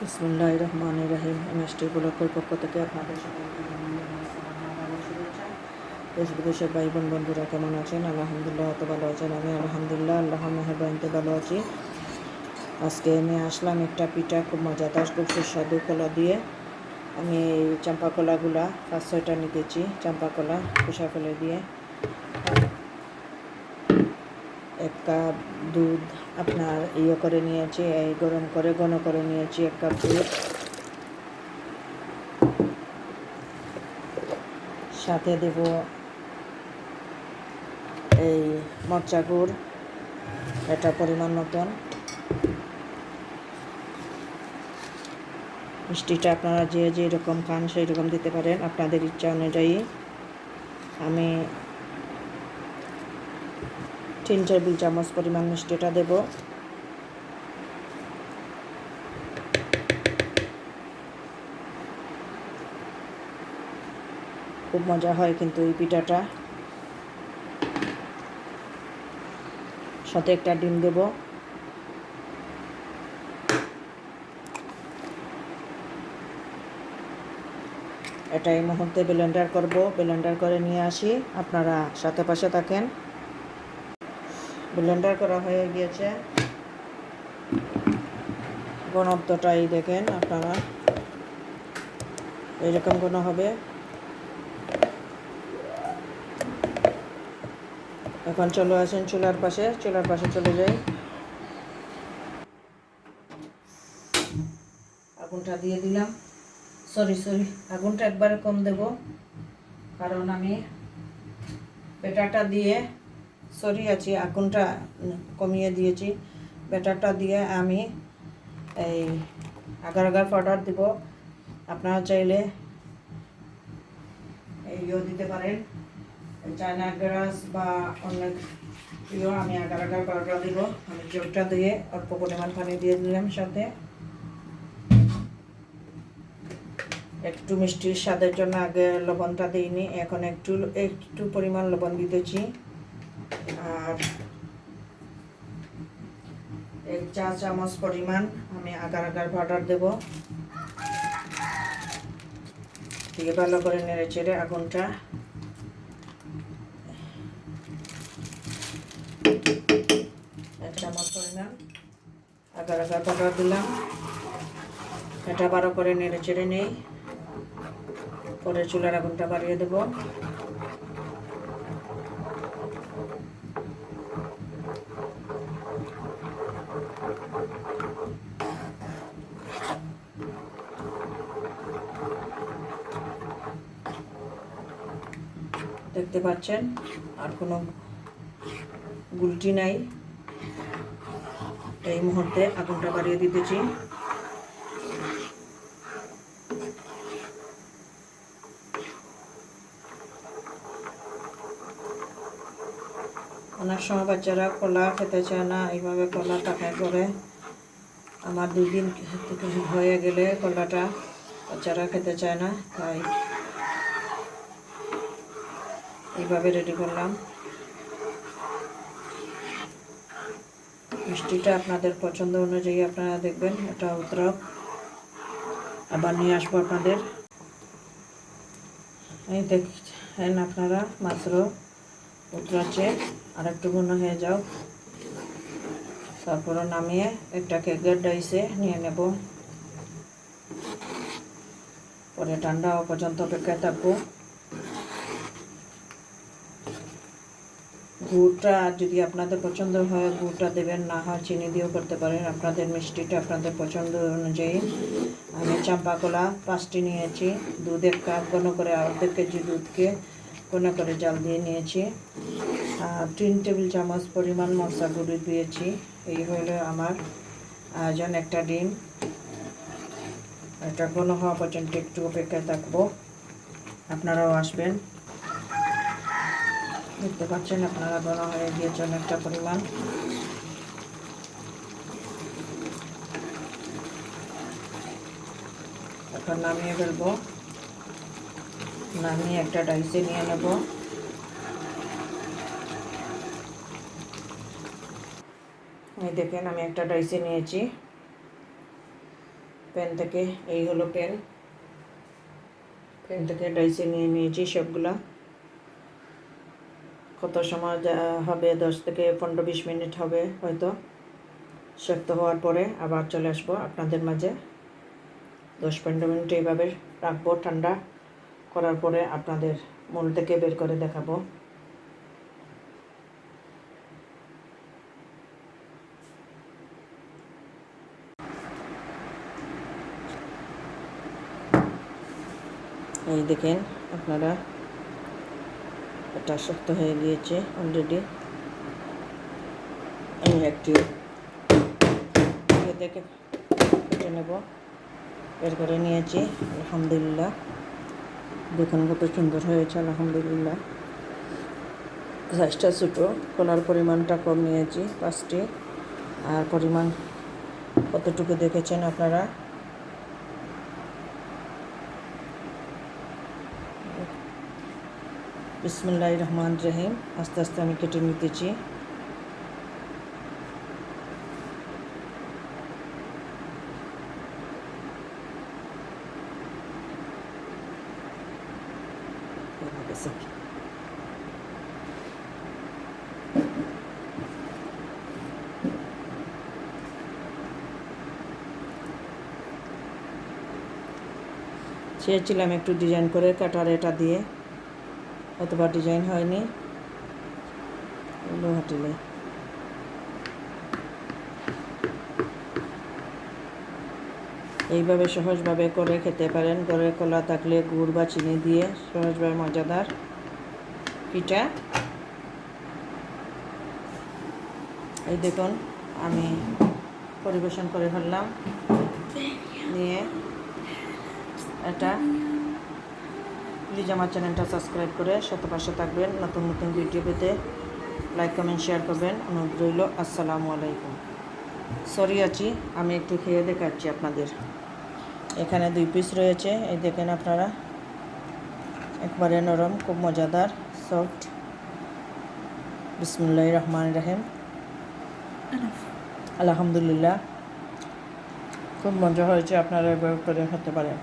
বিসমিল্লাহির রহমানির রহিম। এমএসটি ব্লকের পক্ষ থেকে আপনাদের সকলকে জানাই শুভেচ্ছা। দেশ বিদেশের ভাই বোন বন্ধুরা কেমন আছেন? আলহামদুলিল্লাহ তো ভালো আছেন। আমি আলহামদুলিল্লাহ আল্লাহর মেহেরবানিতে ভালো আছি। আজকে আমি আসলাম একটা পিঠা, খুব মজাদার, খুব সুস্বাদু কলা দিয়ে। আমি চাম্পা কলাগুলা 5-6টা নিতেছি। চাম্পা কলা খোসা ফেলে দিয়ে 1 কাপ দুধ আপনার করে নিয়েছি, এই গরম করে ঘন করে নিয়েছি 1 কাপ দুধ। সাথে দেব এই মরচা গুড়, এটা পরিমাণ মতন। মিষ্টিটা আপনারা যে যেরকম খান সেই রকম দিতে পারেন আপনাদের ইচ্ছা অনুযায়ী। আমি 3 টেবিল চামচ পরিমাণ মিষ্টিটা দেব। খুব মজা হয় কিন্তু এই পিঠাটা। সাথে একটা ডিম দেব। এটা এই মুহূর্তে ব্লেন্ডার করব। ব্লেন্ডার করে নিয়ে আসি, আপনারা সাথে পাশে থাকেন। ব্লেন্ডার করা হয়ে গিয়েছে। ঘনত্বটাই দেখেন আপনারা, এরকম ঘন হবে। এখন চলে আসেন চুলার পাশে চলে যাই। আগুনটা দিয়ে দিলাম। সরি আগুনটা একবারে কম দেব, কারণ আমি ব্যাটারটা দিয়ে আছি, আগুনটা কমিয়ে দিয়েছি। ব্যাটারটা দিয়ে আমি এই আগার পাউডার দিব। আপনারা চাইলে এইও দিতে পারেন, চায়না গ্রাস বা অনেক প্রিয়। আমি আগার পাউডার দিব। আমি জলটা দিয়ে অল্প পরিমাণ পানি দিয়ে দিলাম। সাথে একটু মিষ্টির স্বাদের জন্য আগে লবণটা দিইনি, এখন একটু পরিমাণ লবণ দিতেছি। আর 1 চা চামচ পরিমাণ আমি আগার পাউডার দেব। দিয়ে ভালো করে নেড়ে চেড়ে আগুনটা 1 চামচ পরিমাণ আগার পাউডার দিলাম। এটা ভালো করে নেড়ে চেড়ে নেই। পরে চুলার আগুনটা বাড়িয়ে দেব। দেখতে পাচ্ছেন আর কোনো গুলটি নাই। এই মুহূর্তে আগুনটা বাড়িয়ে দিতেছি। অনেক সময় বাচ্চারা কলা খেতে চায় না, এইভাবে কলা টাকায় করে। আমার 2 দিন হয়ে গেলে কলাটা বাচ্চারা খেতে চায় না, তাই এইভাবে রেডি করলাম। মিষ্টিটা আপনাদের পছন্দ অনুযায়ী আপনারা দেখবেন। এটা উতরাও, আবার নিয়ে আসবো আপনাদের। এই দেখেন আপনারা, মাত্র উতরাচ্ছে। আর একটু ঘন হয়ে যাও, তারপরে নামিয়ে একটা কেকের ডাইসে নিয়ে নেব। পরে ঠান্ডা হওয়া পর্যন্ত অপেক্ষায় থাকবো। গুড়টা যদি আপনাদের পছন্দ হয় গুড়টা দেবেন, না হয় চিনি দিয়েও করতে পারেন। আপনাদের মিষ্টিটা আপনাদের পছন্দ অনুযায়ী। আমি চাম্পা কলা 5টি নিয়েছি। দুধ 1 কাপ ঘন করে, 1.5 কেজি দুধকে ঘন করে জাল দিয়ে নিয়েছি। আর 3 টেবিল চামচ পরিমাণ মশলা গুঁড়ো দিয়েছি। এই হলো আমার আয়োজন। একটা ডিম। এটা ঘন হওয়া পর্যন্ত একটু অপেক্ষায় থাকবো। আপনারাও আসবেন। দেখতে পাচ্ছেন আপনারা, ঘন হয়ে গিয়েছে অনেকটা পরিমাণ। এখন নামিয়ে ফেলবো। নামিয়ে একটা ডাইসে নিয়ে নেব। এই দেখেন আমি একটা ডাইসে নিয়েছি। প্যান থেকে এই হলো প্যান থেকে ডাইসে নিয়ে নিয়েছি সবগুলা। কত সময় হবে, 10 থেকে 15-20 মিনিট হবে হয়তো। সেদ্ধ হওয়ার পরে আবার চলে আসবো আপনাদের মাঝে। 10-15 মিনিট এইভাবে রাখবো, ঠান্ডা করার পরে আপনাদের মূল থেকে বের করে দেখাবো। এই দেখেন আপনারা, এটা শক্ত হয়ে গিয়েছে অলরেডি। আমি একটি দেখে কেটে নেব, বের করে নিয়েছি। আলহামদুলিল্লাহ, দেখুন কত সুন্দর হয়েছে আলহামদুলিল্লাহ। সাইজটা ছোটো, কলার পরিমাণটা কম নিয়েছি 5টি। আর পরিমাণ কতটুকু দেখেছেন আপনারা। বিসমিল্লাহির রহমানির রহিম। আস্তে আস্তে আমি কেটে নিতেছি। চেয়েছিলাম একটু ডিজাইন করে কাটার এটা দিয়ে, অথবা ডিজাইন হয়নি। লোহাটিলে এইভাবে সহজভাবে করে খেতে পারেন। ঘরে কলা থাকলে গুড় বা চিনি দিয়ে সহজভাবে মজাদার পিঠা। এই দেখুন আমি পরিবেশন করে ফেললাম নিয়ে। এটা প্লিজ আমার চ্যানেলটা সাবস্ক্রাইব করে পাশে থাকবেন। নতুন নতুন ভিডিও পেতে লাইক কমেন্ট শেয়ার করবেন, অনুরোধ রইল। আসসালামু আলাইকুম। সরি আছি, আমি একটু খেয়ে দেখাচ্ছি আপনাদের। এখানে 2 পিস রয়েছে, এই দেখেন আপনারা, একবারে নরম, খুব মজাদার, সফট। বিসমিল্লাহির রহমানির রহিম। আলহামদুলিল্লাহ, খুব মজা হয়েছে। আপনারা এভাবে করে খেতে পারেন।